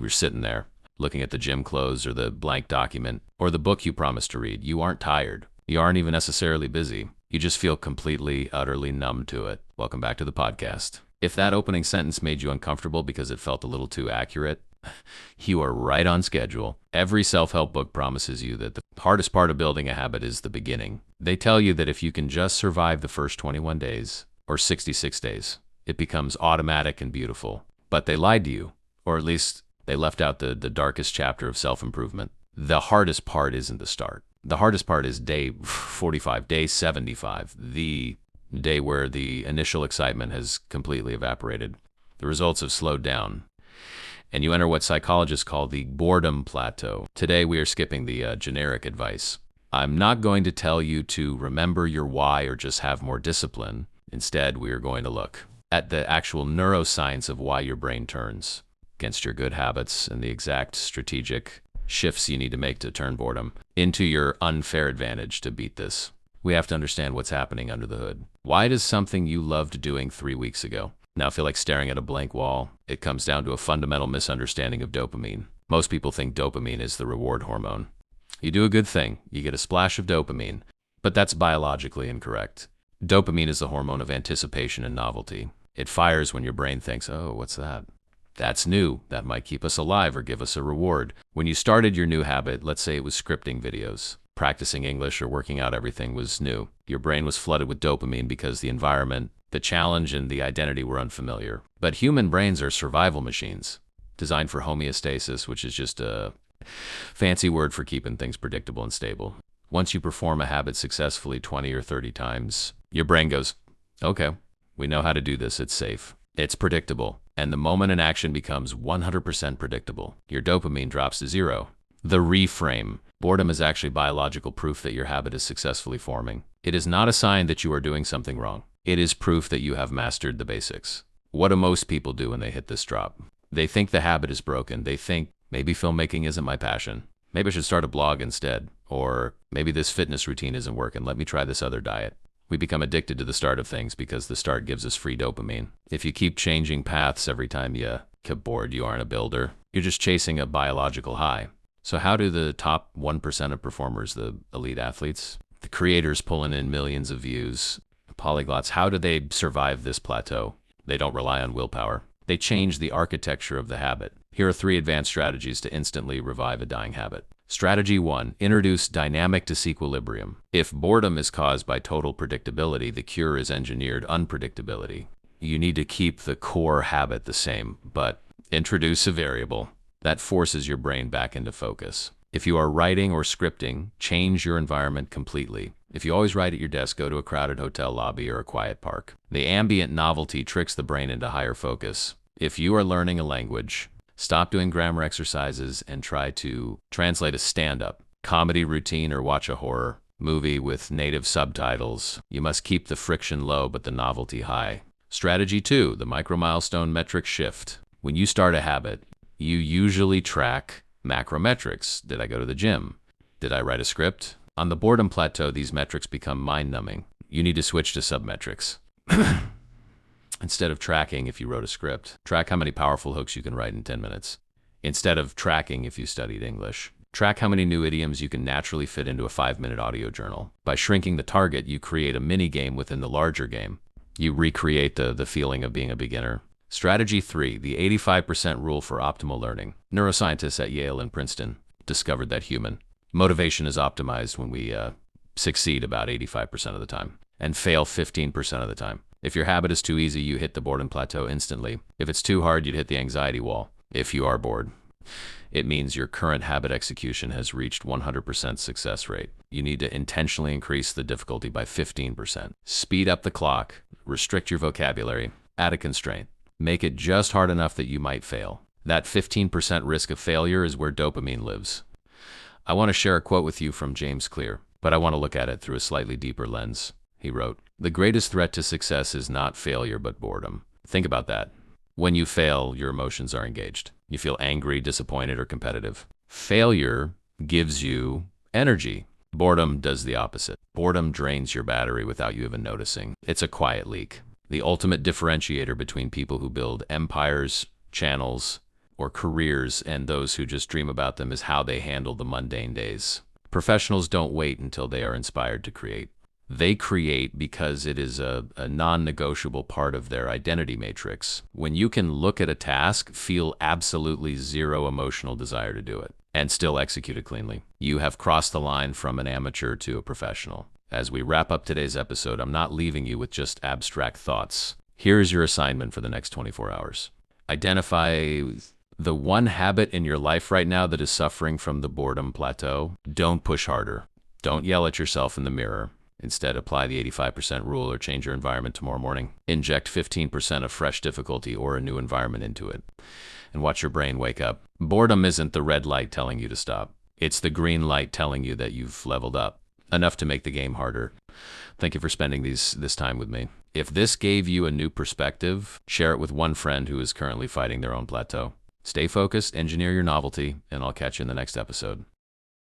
You're sitting there, looking at the gym clothes or the blank document or the book you promised to read. You aren't tired. You aren't even necessarily busy. You just feel completely, utterly numb to it. Welcome back to the podcast. If that opening sentence made you uncomfortable because it felt a little too accurate, you are right on schedule. Every self-help book promises you that the hardest part of building a habit is the beginning. They tell you that if you can just survive the first 21 days or 66 days, it becomes automatic and beautiful. But they lied to you, or at least they left out the darkest chapter of self-improvement. The hardest part isn't the start. The hardest part is day 45, day 75, the day where the initial excitement has completely evaporated. The results have slowed down, and you enter what psychologists call the Boredom Plateau. Today, we are skipping the generic advice. I'm not going to tell you to remember your why or just have more discipline. Instead, we are going to look at the actual neuroscience of why your brain turns against your good habits and the exact strategic shifts you need to make to turn boredom into your unfair advantage to beat this. We have to understand what's happening under the hood. Why does something you loved doing 3 weeks ago now feel like staring at a blank wall? It comes down to a fundamental misunderstanding of dopamine. Most people think dopamine is the reward hormone. You do a good thing, you get a splash of dopamine, but that's biologically incorrect. Dopamine is the hormone of anticipation and novelty. It fires when your brain thinks, oh, what's that? That's new. That might keep us alive or give us a reward. When you started your new habit, let's say it was scripting videos, practicing English or working out, everything was new. Your brain was flooded with dopamine because the environment, the challenge, and the identity were unfamiliar. But human brains are survival machines, designed for homeostasis, which is just a fancy word for keeping things predictable and stable. Once you perform a habit successfully 20 or 30 times, your brain goes, okay, we know how to do this. It's safe. It's predictable. And the moment an action becomes 100% predictable, your dopamine drops to zero. The reframe. Boredom is actually biological proof that your habit is successfully forming. It is not a sign that you are doing something wrong. It is proof that you have mastered the basics. What do most people do when they hit this drop? They think the habit is broken. They think, maybe filmmaking isn't my passion. Maybe I should start a blog instead. Or maybe this fitness routine isn't working. Let me try this other diet. We become addicted to the start of things because the start gives us free dopamine. If you keep changing paths every time you get bored, you aren't a builder. You're just chasing a biological high. So how do the top 1% of performers, the elite athletes, the creators pulling in millions of views, polyglots, how do they survive this plateau? They don't rely on willpower. They change the architecture of the habit. Here are 3 advanced strategies to instantly revive a dying habit. Strategy 1, introduce dynamic disequilibrium. If boredom is caused by total predictability, the cure is engineered unpredictability. You need to keep the core habit the same, but introduce a variable that forces your brain back into focus. If you are writing or scripting, change your environment completely. If you always write at your desk, go to a crowded hotel lobby or a quiet park. The ambient novelty tricks the brain into higher focus. If you are learning a language, stop doing grammar exercises and try to translate a stand-up comedy routine or watch a horror movie with native subtitles. You must keep the friction low but the novelty high. Strategy 2, the micro-milestone metric shift. When you start a habit, you usually track macrometrics. Did I go to the gym? Did I write a script? On the boredom plateau, these metrics become mind-numbing. You need to switch to submetrics. Instead of tracking if you wrote a script, track how many powerful hooks you can write in 10 minutes. Instead of tracking if you studied English, track how many new idioms you can naturally fit into a 5-minute audio journal. By shrinking the target, you create a mini game within the larger game. You recreate the feeling of being a beginner. Strategy 3, the 85% rule for optimal learning. Neuroscientists at Yale and Princeton discovered that human motivation is optimized when we succeed about 85% of the time and fail 15% of the time. If your habit is too easy, you hit the boredom plateau instantly. If it's too hard, you'd hit the anxiety wall. If you are bored, it means your current habit execution has reached 100% success rate. You need to intentionally increase the difficulty by 15%. Speed up the clock, restrict your vocabulary, add a constraint. Make it just hard enough that you might fail. That 15% risk of failure is where dopamine lives. I want to share a quote with you from James Clear, but I want to look at it through a slightly deeper lens. He wrote, "The greatest threat to success is not failure, but boredom." Think about that. When you fail, your emotions are engaged. You feel angry, disappointed, or competitive. Failure gives you energy. Boredom does the opposite. Boredom drains your battery without you even noticing. It's a quiet leak. The ultimate differentiator between people who build empires, channels, or careers, and those who just dream about them is how they handle the mundane days. Professionals don't wait until they are inspired to create. They create because it is a non-negotiable part of their identity matrix. When you can look at a task, feel absolutely zero emotional desire to do it, and still execute it cleanly, you have crossed the line from an amateur to a professional. As we wrap up today's episode, I'm not leaving you with just abstract thoughts. Here's your assignment for the next 24 hours. Identify the one habit in your life right now that is suffering from the boredom plateau. Don't push harder. Don't yell at yourself in the mirror. Instead, apply the 85% rule or change your environment tomorrow morning. Inject 15% of fresh difficulty or a new environment into it, and watch your brain wake up. Boredom isn't the red light telling you to stop. It's the green light telling you that you've leveled up, enough to make the game harder. Thank you for spending this time with me. If this gave you a new perspective, share it with one friend who is currently fighting their own plateau. Stay focused, engineer your novelty, and I'll catch you in the next episode.